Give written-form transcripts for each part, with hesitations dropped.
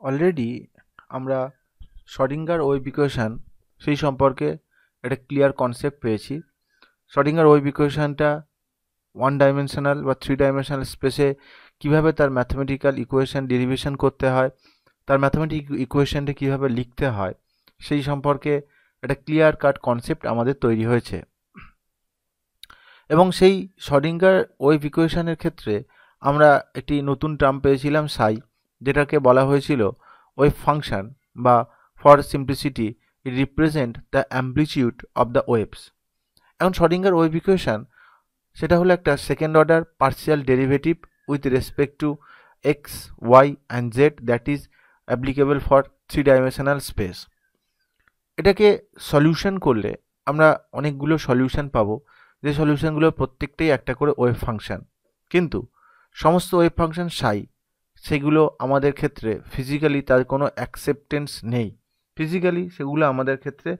Already আমরা Schrödinger wave equation সেই সম্পর্কে একটা ক্লিয়ার কনসেপ্ট পেয়েছি। শ্রোডিঙ্গার ওয়েভ ইকুয়েশনটা ওয়ান ডাইমেনশনাল বা থ্রি ডাইমেনশনাল স্পেসে কীভাবে তার ম্যাথমেটিক্যাল ইকুয়েশন ডেরিভেশন করতে হয়, তার ম্যাথমেটিক ইকুয়েশনটা কীভাবে লিখতে হয়, সেই সম্পর্কে একটা ক্লিয়ার কাট কনসেপ্ট আমাদের তৈরি হয়েছে। এবং সেই শ্রোডিঙ্গার ওয়েভ ইকুয়েশনের ক্ষেত্রে আমরা একটি নতুন টার্ম পেয়েছিলাম সাই, যেটাকে বলা হয়েছিল ওয়েভ ফাংশন, বা for simplicity it represent the amplitude of the waves. এখন শ্রোডিঙ্গার ওয়েভ ইকুয়েশন সেটা হলো একটা second order partial derivative with respect to x, Y and Z that is applicable for three dimensional space. এটাকে solution করলে আমরা অনেকগুলো solution পাবো, যে সলিউশনগুলো প্রত্যেকটাই একটা করে ওয়েভ ফাংশন। কিন্তু সমস্ত ওয়েভ ফাংশন সাই, সেগুলো আমাদের ক্ষেত্রে ফিজিক্যালি তার কোনো অ্যাকসেপ্টেন্স নেই, ফিজিক্যালি সেগুলো আমাদের ক্ষেত্রে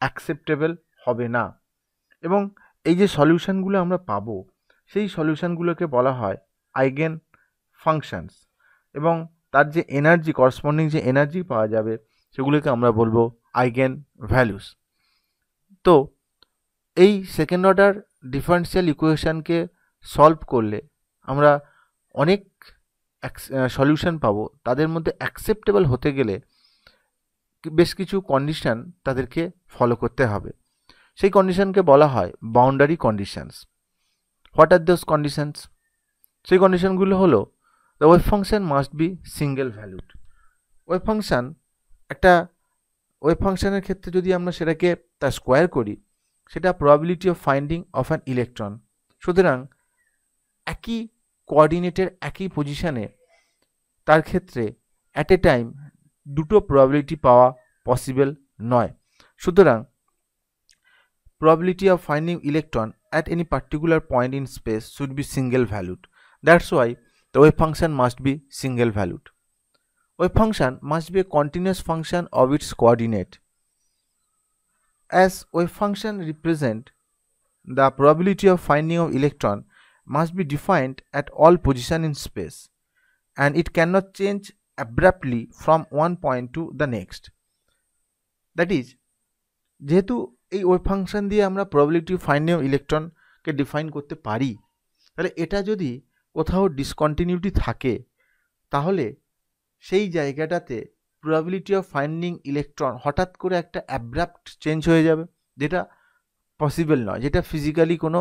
অ্যাকসেপ্টেবল হবে না। এবং এই যে সলিউশনগুলো আমরা পাবো, সেই সলিউশনগুলোকে বলা হয় আইগেন ফাংশনস, এবং তার যে এনার্জি, করসপন্ডিং যে এনার্জি পাওয়া যাবে, সেগুলোকে আমরা বলবো আইগেন ভ্যালুস। তো এই সেকেন্ড অর্ডার ডিফারেন্সিয়াল ইকুয়েশনকে সলভ করলে আমরা অনেক সলিউশন পাবো। তাদের মধ্যে অ্যাকসেপ্টেবল হতে গেলে বেশ কিছু কন্ডিশন তাদেরকে ফলো করতে হবে। সেই কন্ডিশনকে বলা হয় boundary conditions. What are those conditions? সেই কন্ডিশনগুলো হলো the wave function must be single valued. Wave function, একটা ওয়েভ ফাংশনের ক্ষেত্রে যদি আমরা সেটাকে তার স্কোয়ার করি, সেটা probability of finding of an electron. সুতরাং একই কোঅর্ডিনেটের একই পজিশানে তার ক্ষেত্রে অ্যাট এ টাইম দুটো প্রবাবিলিটি পাওয়া পসিবল নয়। সুতরাং probability of finding electron at any particular point in space should be single valued. That's why the wave function must be single valued. Wave function must be a continuous function of its coordinate. As wave function represent the probability of finding of electron must be defined at all position in space, and it cannot change abruptly from one point to the next. That is, যেহেতু এই wave function দিয়ে আমরা probability finding of ইলেকট্রনকে define করতে পারি, তাহলে এটা যদি কোথাও ডিসকন্টিনিউটি থাকে, তাহলে সেই জায়গাটাতে প্রবাবিলিটি অফ ফাইন্ডিং ইলেকট্রন হঠাৎ করে একটা অ্যাব্রাপ্ট চেঞ্জ হয়ে যাবে, যেটা পসিবল নয়, যেটা ফিজিক্যালি কোনো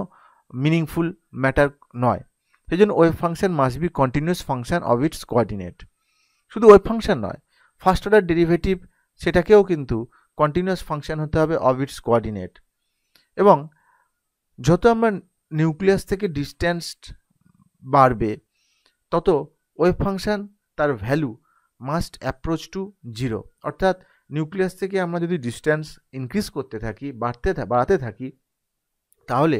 মিনিংফুল ম্যাটার নয়। সেই জন্য wave function must be continuous function of its coordinate. শুধু ওয়েভ ফাংশন নয়, ফার্স্ট অর্ডার ডেরিভেটিভ সেটাকেও কিন্তু কন্টিনিউয়াস ফাংশন হতে হবে অফ ইটস কোঅর্ডিনেট। এবং যত আমরা নিউক্লিয়াস থেকে ডিস্ট্যান্স বাড়বে, তত ওয়েভ ফাংশন তার value must approach to zero. অর্থাৎ নিউক্লিয়াস থেকে আমরা যদি ডিস্ট্যান্স ইনক্রিজ করতে থাকি, বাড়াতে থাকি, তাহলে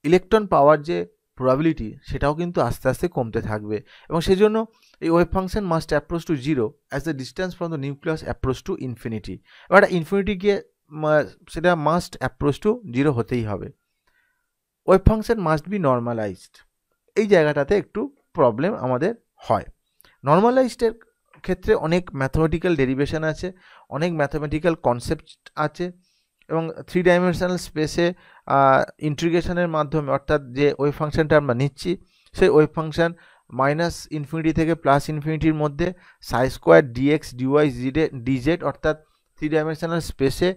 ইলেকট্রন পাওয়ার যে প্রবাবিলিটি, সেটাও কিন্তু আস্তে আস্তে কমতে থাকবে। এবং সেই জন্য এই wave function must approach to zero as the distance from the nucleus approach to infinity. এবার ইনফিনিটি গিয়ে সেটা মাস্ট অ্যাপ্রোচ টু জিরো হতেই হবে। Wave function must be normalised. এই জায়গাটাতে একটু প্রবলেম আমাদের হয়। নর্মালাইজডের ক্ষেত্রে অনেক ম্যাথমেটিক্যাল ডেরিভেশন আছে, অনেক ম্যাথমেটিক্যাল কনসেপ্ট আছে, এবং থ্রি ডাইমেনশনাল স্পেসে ইন্টিগ্রেশনের মাধ্যমে, অর্থাৎ যে ওয়েভ ফাংশনটা আমরা নিচ্ছি, সেই ওয়েভ ফাংশন মাইনাস ইনফিনিটি থেকে প্লাস ইনফিনিটির মধ্যে সাই স্কোয়ার ডিএক্স ডিওয়াই ডিজেড, অর্থাৎ থ্রি ডাইমেনশনাল স্পেসে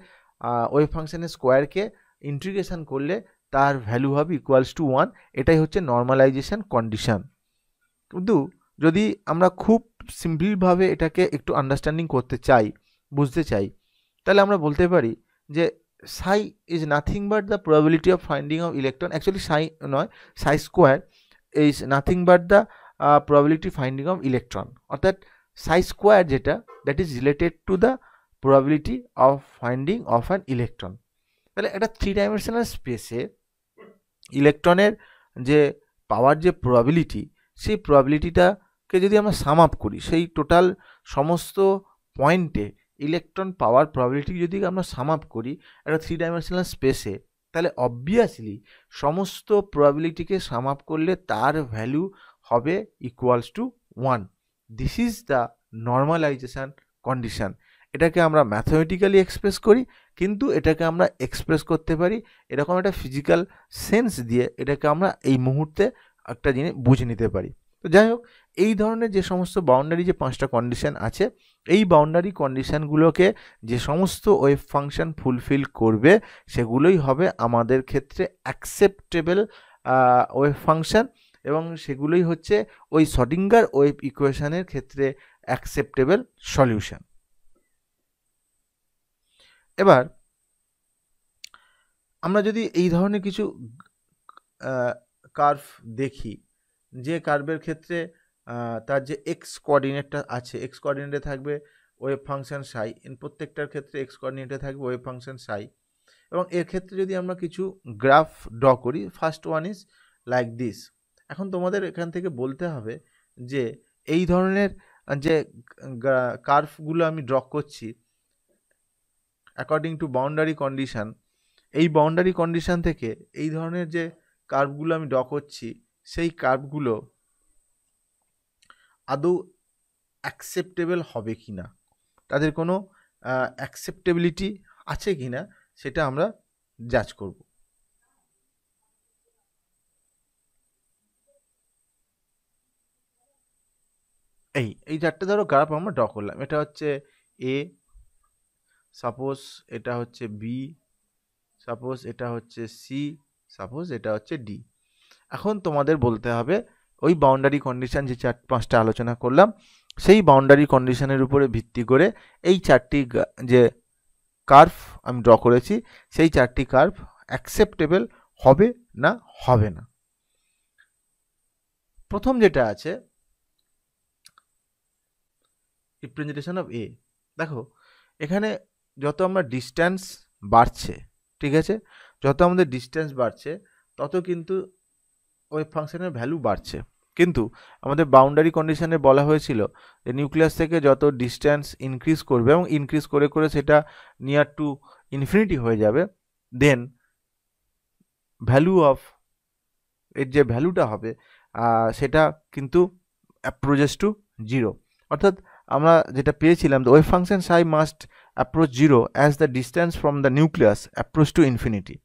ওয়েভ ফাংশনের স্কোয়ারকে ইন্টিগ্রেশন করলে তার ভ্যালু হবে ইকুয়ালস টু 1। এটাই হচ্ছে নর্মালাইজেশন কন্ডিশন। কিন্তু যদি আমরা খুব সিম্পলভাবে এটাকে একটু আন্ডারস্ট্যান্ডিং করতে চাই, বুঝতে চাই, তাহলে আমরা বলতে পারি যে psi is nothing but the probability of finding of electron. Actually psi নয়, psi square is nothing but the probability finding of electron, অর্থাৎ psi square যেটা, that is related to the probability of finding of an electron. তাহলে এটা three dimensional স্পেসে ইলেকট্রনের যে পাওয়ার যে probability, সেই প্রবাবিলিটিটাকে যদি আমরা সাম আপ করি, সেই টোটাল সমস্ত পয়েন্টে ইলেকট্রন পাওয়ার প্রবাবিলিটি যদি আমরা সাম আপ করি একটা থ্রি ডাইমেনশনাল স্পেসে, তাহলে অবভিয়াসলি সমস্ত প্রবাবিলিটিকে সাম আপ করলে তার ভ্যালু হবে equals to 1। This is the normalization condition. এটাকে আমরা ম্যাথমেটিক্যালি এক্সপ্রেস করি, কিন্তু এটাকে আমরা এক্সপ্রেস করতে পারি এরকম একটা ফিজিক্যাল সেন্স দিয়ে, এটাকে আমরা এই মুহূর্তে একটা জিনিস বুঝে নিতে পারি। তো যাই হোক, এই ধরনের যে সমস্ত বাউন্ডারি, যে 5টা কন্ডিশন আছে, এই বাউন্ডারি কন্ডিশনগুলোকে যে সমস্ত ওয়েভ ফাংশন ফুলফিল করবে সেগুলোই হবে আমাদের ক্ষেত্রে অ্যাকসেপ্টেবল ওয়েভ ফাংশন, এবং সেগুলোই হচ্ছে ওই শ্রোডিঙ্গার ওয়েভ ইকুয়েশনের ক্ষেত্রে অ্যাকসেপ্টেবল সলিউশন। এবার আমরা যদি এই ধরনের কিছু কার্ভ দেখি, যে কার্ভের ক্ষেত্রে তার যে এক্স কোঅর্ডিনেটটা আছে, এক্স কোঅর্ডিনেটে থাকবে ওয়েভ ফাংশন সাই, প্রত্যেকটার ক্ষেত্রে এক্স কোঅর্ডিনেটে থাকবে ওয়েভ ফাংশন সাই, এবং এর ক্ষেত্রে যদি আমরা কিছু গ্রাফ ড্র করি, first one is like this. এখন তোমাদের এখান থেকে বলতে হবে যে এই ধরনের যে কার্ভগুলো আমি ড্র করছি অ্যাকর্ডিং টু বাউন্ডারি কন্ডিশন, এই বাউন্ডারি কন্ডিশন থেকে এই ধরনের যে কার্ভগুলো আমি ড্র করছি, সেই কার্ভগুলো আদৌ অ্যাকসেপ্টেবল হবে কি না, তাদের কোনো অ্যাকসেপ্টেবিলিটি আছে কি না, সেটা আমরা জাজ করব। এই চারটে ধরো গ্রাফ আমরা ড্র করলাম। এটা হচ্ছে এ, সাপোজ এটা হচ্ছে বি, সাপোজ এটা হচ্ছে সি, সাপোজ এটা হচ্ছে ডি। এখন তোমাদের বলতে হবে ওই বাউন্ডারি কন্ডিশন যে 4-5টা আলোচনা করলাম, সেই বাউন্ডারি কন্ডিশনের উপরে ভিত্তি করে এই চারটি যে কার্ভ আমি ড্র করেছি, সেই চারটি কার্ভ অ্যাকসেপ্টেবল হবে না হবে না। প্রথম যেটা আছে রিপ্রেজেন্টেশন অফ এ, দেখো এখানে যত আমরা ডিস্ট্যান্স বাড়ছে, ঠিক আছে, যত আমাদের ডিস্ট্যান্স বাড়ছে তত কিন্তু ওয়েভ ফাংশনের ভ্যালু বাড়ছে, কিন্তু আমাদের বাউন্ডারি কন্ডিশনে বলা হয়েছিল যে নিউক্লিয়াস থেকে যত ডিস্ট্যান্স ইনক্রিজ করবে এবং ইনক্রিজ করে করে সেটা নিয়ার টু ইনফিনিটি হয়ে যাবে, দেন ভ্যালু অফ এর যে ভ্যালুটা হবে সেটা কিন্তু অ্যাপ্রোচেস টু জিরো। অর্থাৎ আমরা যেটা পেয়েছিলাম, the wave function Sai must approach zero as the distance from the nucleus approach to infinity.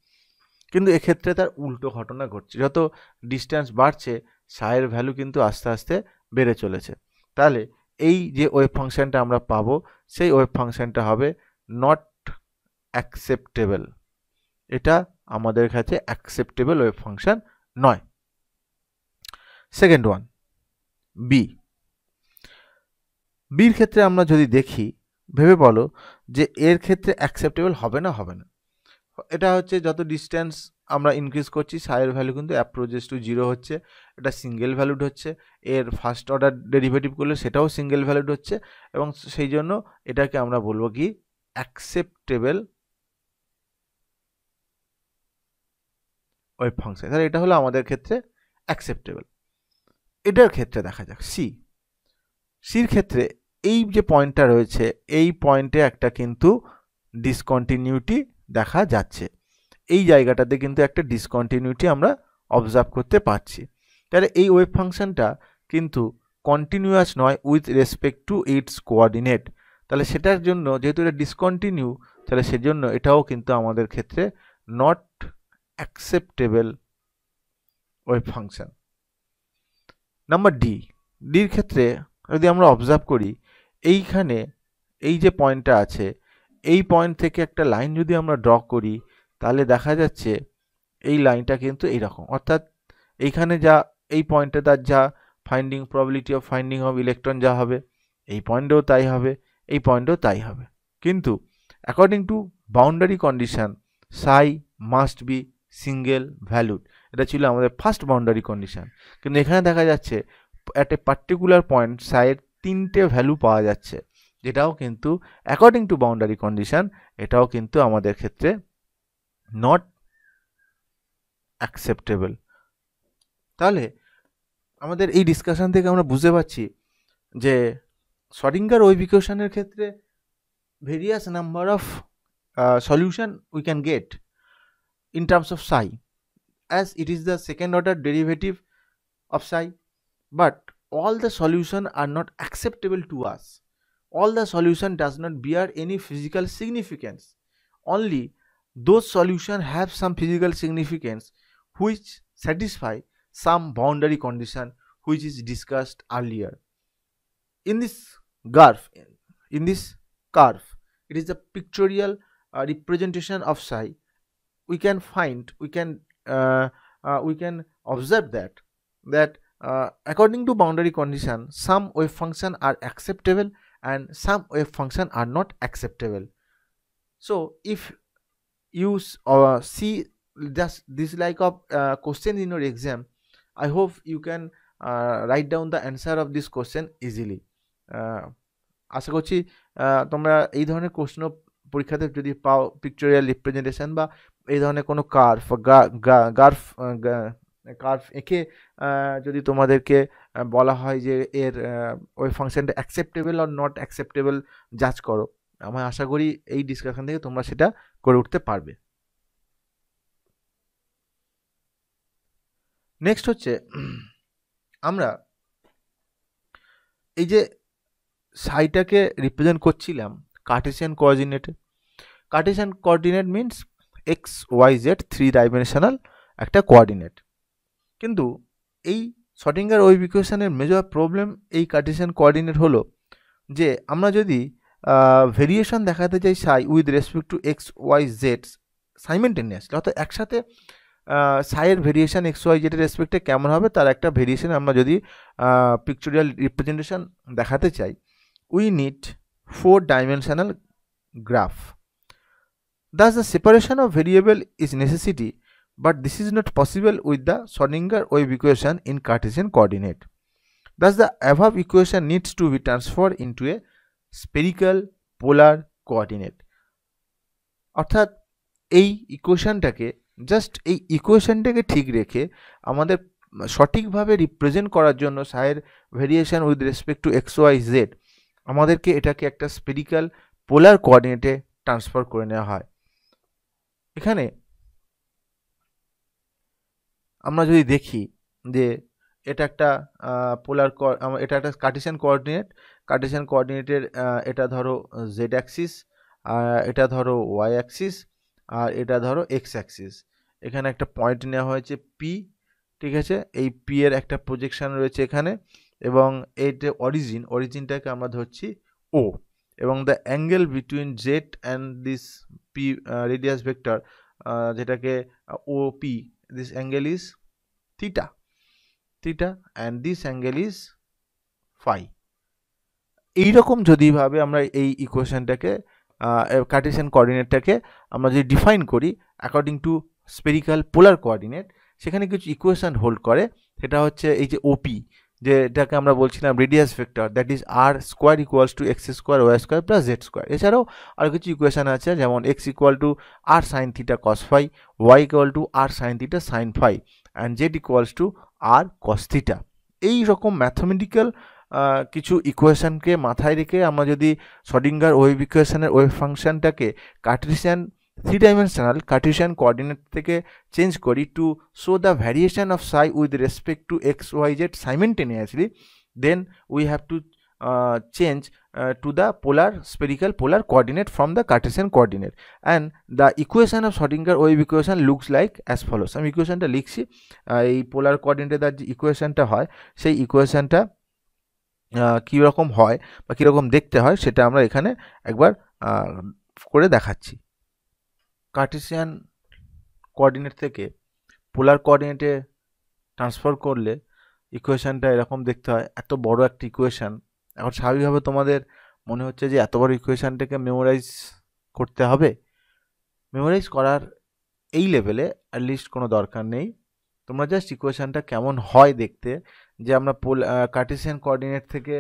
কিন্তু এক্ষেত্রে তার উল্টো ঘটনা ঘটছে, যত ডিস্ট্যান্স বাড়ছে সাইয়ের ভ্যালু কিন্তু আস্তে আস্তে বেড়ে চলেছে। তাহলে এই যে ওয়েভ ফাংশনটা আমরা পাবো, সেই ওয়েভ ফাংশনটা হবে নট অ্যাকসেপ্টেবল, এটা আমাদের কাছে অ্যাকসেপ্টেবল ওয়েভ ফাংশন নয়। সেকেন্ড ওয়ান বি, বির ক্ষেত্রে আমরা যদি দেখি, ভেবে বলো যে এর ক্ষেত্রে অ্যাকসেপ্টেবল হবে না হবে না। এটা হচ্ছে যত ডিস্ট্যান্স আমরা ইনক্রিজ করছি সাইয়ের ভ্যালু কিন্তু অ্যাপ্রোচেস টু জিরো হচ্ছে, এটা সিঙ্গেল ভ্যালুড হচ্ছে, এর ফার্স্ট অর্ডার ডেরিভেটিভ করলে সেটাও সিঙ্গেল ভ্যালুড হচ্ছে, এবং সেই জন্য এটাকে আমরা বলবো কি অ্যাকসেপ্টেবল ওয়েভ ফাংশন। তাহলে এটা হলো আমাদের ক্ষেত্রে অ্যাকসেপ্টেবল। এটার ক্ষেত্রে দেখা যাক সির ক্ষেত্রে এই যে পয়েন্টটা রয়েছে, এই পয়েন্টে একটা কিন্তু ডিসকন্টিনিউটি দেখা যাচ্ছে, এই জায়গাটাতে কিন্তু একটা ডিসকন্টিনিউটি আমরা অবজার্ভ করতে পারছি। তাহলে এই ওয়েভ ফাংশনটা কিন্তু কন্টিনিউয়াস নয় with respect to its coordinate. তাহলে সেটার জন্য যেহেতু এটা ডিসকন্টিনিউ, তাহলে সেজন্য এটাও কিন্তু আমাদের ক্ষেত্রে not acceptable wave function. Number ডির ক্ষেত্রে যদি আমরা অবজার্ভ করি, এইখানে এই যে পয়েন্টটা আছে, এই পয়েন্ট থেকে একটা লাইন যদি আমরা ড্র করি, তাহলে দেখা যাচ্ছে এই লাইনটা কিন্তু এইরকম, অর্থাৎ এইখানে যা এই পয়েন্টে তার যা finding probability of finding of electron যা হবে, এই পয়েন্টেও তাই হবে, এই পয়েন্টেও তাই হবে। কিন্তু according to boundary condition Sai must be single valued, এটা ছিল আমাদের ফার্স্ট বাউন্ডারি কন্ডিশন। কিন্তু এখানে দেখা যাচ্ছে অ্যাট এ পার্টিকুলার পয়েন্ট সাইয়ের 3টে ভ্যালু পাওয়া যাচ্ছে, যেটাও কিন্তু অ্যাকর্ডিং টু বাউন্ডারি কন্ডিশন এটাও কিন্তু আমাদের ক্ষেত্রে নট অ্যাকসেপ্টেবল। তাহলে আমাদের এই ডিসকাশন থেকে আমরা বুঝতে পারছি যে শ্রোডিঙ্গার ওয়েভ ইকুয়েশনের ক্ষেত্রে various number of solution we can get in terms of psi, as it is the second order derivative of psi, but all the solution are not acceptable to us. All the solution does not bear any physical significance. Only those solutions have some physical significance which satisfy some boundary condition which is discussed earlier. In this graph, it is a pictorial representation of psi. We can observe that according to boundary condition, some wave function are acceptable and some wave function are not acceptable. So if you see just this like of question in your exam, I hope you can write down the answer of this question easily. আশা করছি তোমরা এই ধরনের question পরীক্ষাতে যদি পাও, পিকচরিয়াল representation বা এই ধরনের কোনো কার্ভ এঁকে যদি তোমাদেরকে বলা হয় যে এর ওই ফাংশনটা অ্যাকসেপ্টেবল আর নট অ্যাকসেপ্টেবল জাজ করো, আমি আশা করি এই ডিসকাশন থেকে তোমরা সেটা করে উঠতে পারবে। নেক্সট হচ্ছে আমরা এই যে সাইটাকে রিপ্রেজেন্ট করছিলাম কার্টেসিয়ান কোঅর্ডিনেটে। Cartesian coordinate means x y z 3 dimensional একটা কোঅর্ডিনেট। কিন্তু এই শর্ডিঙ্গার ওয়েভ ইকুয়েশনের মেজর প্রবলেম এই কার্টেসিয়ান কোঅর্ডিনেট হলো যে আমরা যদি ভেরিয়েশন দেখাতে চাই psi with respect to x y z simultaneously, অর্থাৎ একসাথে সাইয়ের ভেরিয়েশন এক্স ওয়াই জেডের রেসপেক্টে কেমন হবে তার একটা ভেরিয়েশন আমরা যদি পিকচরিয়াল রিপ্রেজেন্টেশন দেখাতে চাই, we need 4 dimensional graph. Thus the separation of variable is necessity, but this is not possible with the Schrodinger wave equation in Cartesian coordinate. Thus the above equation needs to be transferred into a spherical polar coordinate. অর্থাৎ এই ইকুয়েশনটাকে ঠিক রেখে আমাদের সঠিকভাবে represent করার জন্য সাইয়ের variation with respect to x y z আমাদেরকে এটাকে একটা স্পেরিক্যাল পোলার কোঅর্ডিনেটে ট্রান্সফার করে নেওয়া হয়। এখানে আমরা যদি দেখি যে এটা একটা এটা একটা কার্টেসিয়ান কোঅর্ডিনেটের এটা ধরো জেড অ্যাক্সিস, এটা ধরো ওয়াই অ্যাক্সিস, আর এটা ধরো এক্স অ্যাক্সিস। এখানে একটা পয়েন্ট নেওয়া হয়েছে পি, ঠিক আছে। এই পি এর একটা প্রজেকশন রয়েছে এখানে, এবং এইটা অরিজিনটাকে আমরা ধরছি ও, এবং the angle between z and this P radius vector যেটাকে O P, this angle is theta and this angle is phi. এইরকম যদি ভাবে আমরা এই ইকুয়েশনটাকে কার্টেসিয়ান কোঅর্ডিনেটটাকে আমরা যদি ডিফাইন করি according to spherical polar coordinate, সেখানে কিছু ইকুয়েশন হোল্ড করে। সেটা হচ্ছে এই যে ওপি, যেটাকে আমরা বলছিলাম radius vector, that is r square equals to x square y square plus z square. এছাড়াও আরও কিছু ইকুয়েশন আছে, যেমন x equal to r sine theta cos phi, y equal to r sine theta sine phi, and z equals to r cos theta. এই রকম mathematical কিছু ইকুয়েশনকে মাথায় রেখে আমরা যদি শ্রোডিঙ্গার ওয়েভ ইকুয়েশনের ওয়েভ ফাংশনটাকে কার্টেসিয়ান 3 ডাইমেনশনাল কার্টেসিয়ান কোঅর্ডিনেট থেকে চেঞ্জ করি two show the variation of psi with respect to x y z simultaneously, then we have to change to the spherical polar coordinate from the Cartesian coordinate, and the equation of Schrodinger wave equation looks like as follows. আমি ইকুয়েশনটা লিখছি। এই পোলার কোঅর্ডিনেটের যে ইকুয়েশনটা হয় সেই ইকুয়েশনটা কীরকম হয় বা কীরকম দেখতে হয় সেটা আমরা এখানে একবার করে দেখাচ্ছি। কার্টেসিয়ান কোঅর্ডিনেট থেকে পোলার কোঅর্ডিনেটে ট্রান্সফার করলে ইকুয়েশনটা এরকম দেখতে হয়। এত বড় একটা ইকুয়েশন, এখন স্বাভাবিকভাবে তোমাদের মনে হচ্ছে যে এত বড় ইকুয়েশনটাকে মেমোরাইজ করতে হবে। মেমোরাইজ করার এই লেভেলে অ্যাটলিস্ট কোনো দরকার নেই। তোমরা জাস্ট ইকুয়েশনটা কেমন হয় দেখতে, যে আমরা কার্টেসিয়ান কোঅর্ডিনেট থেকে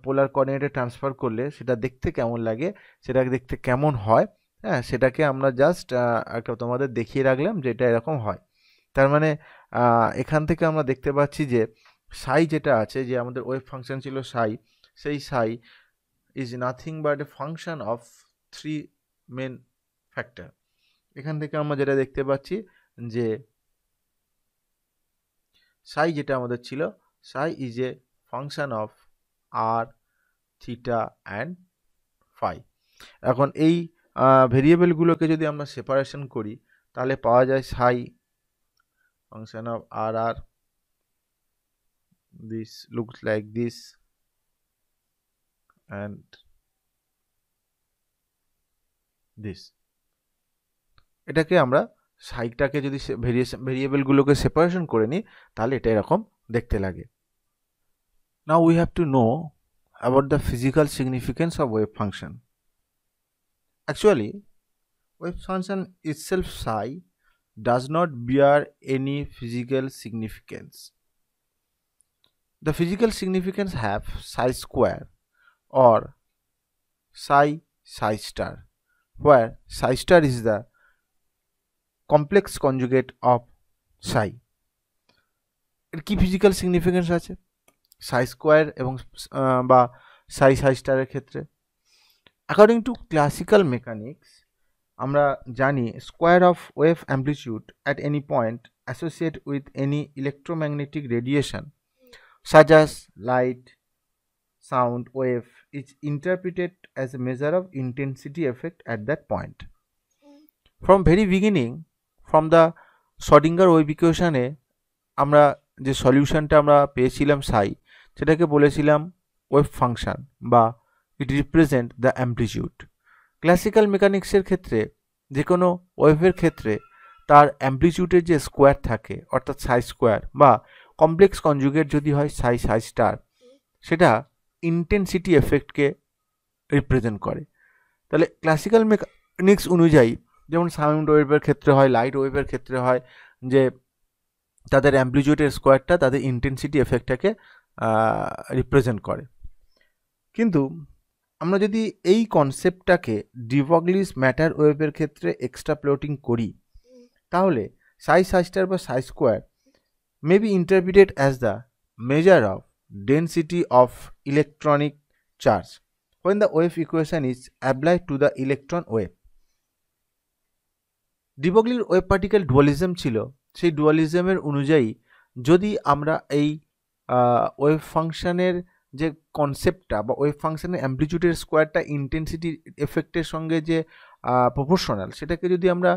পোলার কোঅর্ডিনেটে ট্রান্সফার করলে সেটা দেখতে কেমন লাগে, সেটা দেখতে কেমন হয়, হ্যাঁ, সেটাকে আমরা জাস্ট একটা তোমাদের দেখিয়ে রাখলাম যে এটা এরকম হয়। তার মানে এখান থেকে আমরা দেখতে পাচ্ছি যে সাই যেটা আছে, যে আমাদের ওয়েভ ফাংশন ছিল সাই, সেই psi is nothing but a function of 3 main factor. এখান থেকে আমরা যেটা দেখতে পাচ্ছি যে সাই যেটা আমাদের ছিল, psi is a function of R, theta and phi. এখন এই ভেরিয়েবলগুলোকে যদি আমরা সেপারেশন করি তাহলে পাওয়া যায় সাই ফাংশন অফ আর আর, this looks like this and this। এটাকে আমরা সাইটাকে যদি ভেরিয়েবলগুলোকে সেপারেশন করে নিই তাহলে এটা এরকম দেখতে লাগে। Now we have to know about the physical significance of wave function. Actually, wave function itself psi does not bear any physical significance. The physical significance have psi square or psi star, where psi star is the complex conjugate of psi. এর কি physical significance আছে সাই square এবং বা সাই স্টারের ক্ষেত্রে? According to classical mechanics আমরা জানি square of wave amplitude at any point associate with any electromagnetic radiation such as light, sound, wave is interpreted as a measure of intensity effect at that point. From very beginning, from the Schrödinger wave equation এ আমরা যে সলিউশনটা আমরা পেয়েছিলাম সাই, সেটাকে বলেছিলাম wave function বা ইট represent the amplitude. Classical মেকানিক্সের ক্ষেত্রে যে কোনো ওয়েভের ক্ষেত্রে তার অ্যাম্পলিটিউডের যে স্কোয়ার থাকে অর্থাৎ সাই স্কোয়ার বা কমপ্লেক্স কনজুগেট যদি হয় সাই স্টার, সেটা ইন্টেন্সিটি এফেক্টকে রিপ্রেজেন্ট করে। তাহলে ক্লাসিক্যাল মেকানিক্স অনুযায়ী যেমন সাউন্ড ওয়েভের ক্ষেত্রে হয়, লাইট ওয়েভের ক্ষেত্রে হয় যে তাদের অ্যাম্পলিটিউডের স্কোয়ারটা তাদের ইন্টেন্সিটি এফেক্টটাকে রিপ্রেজেন্ট করে। কিন্তু আমরা যদি এই কনসেপ্টটাকে ডি ব্রগলিস ম্যাটার ওয়েভের ক্ষেত্রে এক্সট্রাপোলেটিং করি তাহলে সাই স্টার বা সাই square may be interpreted as the measure of density of electronic charge when the wave equation is applied to the electron wave. ডি ব্রগলির ওয়েভ পার্টিকেল ডুয়ালিজম ছিল, সেই ডুয়ালিজমের অনুযায়ী যদি আমরা এই ওয়েভ ফাংশনের যে কনসেপ্টটা বা ওয়েভ ফাংশনের অ্যাম্পলিটিউডের স্কোয়ারটা ইন্টেন্সিটি এফেক্টের সঙ্গে যে প্রপোর্শনাল, সেটাকে যদি আমরা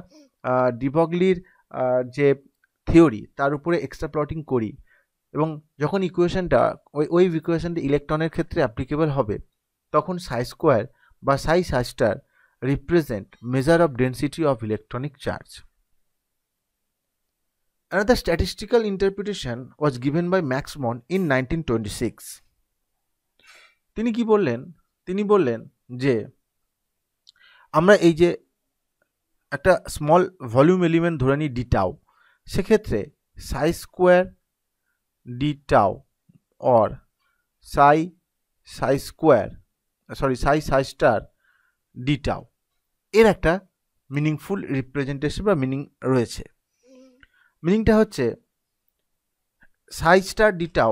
ডি ব্রগলির যে থিওরি তার উপরে এক্সট্রাপোলেটিং করি এবং যখন ইকুয়েশনটা ওই ইকুয়েশনটা ইলেকট্রনের ক্ষেত্রে অ্যাপ্লিকেবল হবে তখন সাই স্কোয়ার বা psi star represent measure of density of electronic charge. Another statistical interpretation was given by Max Born in 1926. তিনি কি বললেন? তিনি বললেন যে আমরা এই যে একটা স্মল ভলিউম এলিমেন্ট ধরে নিই ডি টাউ, সেক্ষেত্রে সাই square d tau or Sai star d tau এর একটা মিনিংফুল রিপ্রেজেন্টেশন বা মিনিং রয়েছে। মিনিংটা হচ্ছে সাই star d tau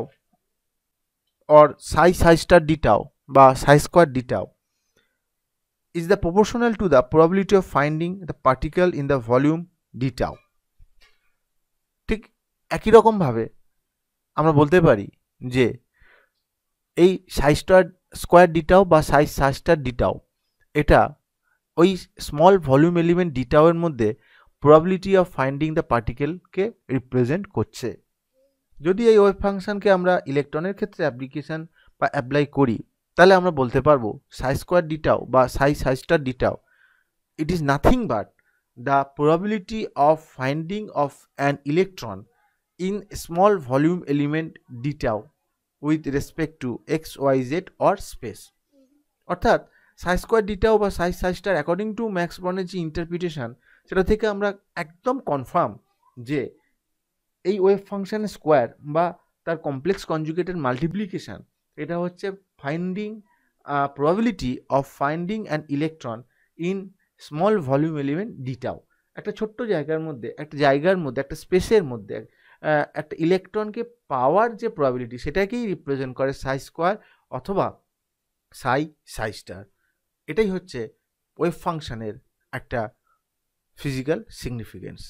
or Sai star d tau বা সাই square d tau is the proportional to the probability of finding the particle in the volume d tau. ঠিক একই রকমভাবে আমরা বলতে পারি যে এই সাই স্কোয়ার ডি টাউ বা সাই স্টার ডি টাউ এটা ওই small volume element d tau এর মধ্যে প্রবাবিলিটি অফ ফাইন্ডিং দ্য পার্টিকেলকে রিপ্রেজেন্ট করছে। যদি এই ওয়েভ ফাংশনকে আমরা ইলেকট্রনের ক্ষেত্রে অ্যাপ্লিকেশন বা অ্যাপ্লাই করি তাহলে আমরা বলতে পারবো সাই স্কোয়ার ডি টাউ বা psi star d tau it is nothing but the probability of finding of an electron in small volume element d tau with respect to x y z or space. অর্থাৎ psi square d tau বা psi star according to Max বর্নের যে interpretation সেটা থেকে আমরা একদম confirm যে এই ওয়েভ ফাংশনের স্কোয়ার বা তার কমপ্লেক্স কনজুগেটেড মাল্টিপ্লিকেশন এটা হচ্ছে finding probability of finding an electron in small volume element d tau. একটা ছোট্ট জায়গার মধ্যে একটা স্পেসের মধ্যে একটা ইলেকট্রনকে পাওয়ার যে প্রবাবিলিটি সেটাকেই রিপ্রেজেন্ট করে সাই স্কোয়ার অথবা সাই স্টার। এটাই হচ্ছে ওয়েভ ফাংশনের একটা ফিজিক্যাল সিগনিফিকেন্স।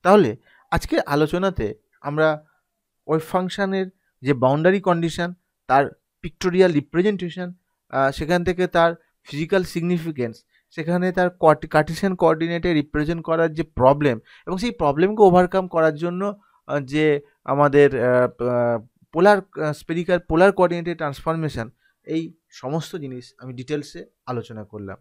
তাহলে আজকের আলোচনাতে আমরা ওয়েভ ফাংশানের যে বাউন্ডারি কন্ডিশন, তার পিক্টোরিয়াল রিপ্রেজেন্টেশন, সেখান থেকে তার ফিজিক্যাল সিগনিফিকেন্স, সেখানে তার কার্টেসিয়ান কোঅর্ডিনেটে রিপ্রেজেন্ট করার যে প্রবলেম, এবং সেই প্রবলেমকে ওভারকাম করার জন্য যে আমাদের পোলার স্পেরিক্যাল পোলার কোঅর্ডিনেটে ট্রান্সফরমেশন, এই সমস্ত জিনিস আমি ডিটেলসে আলোচনা করলাম।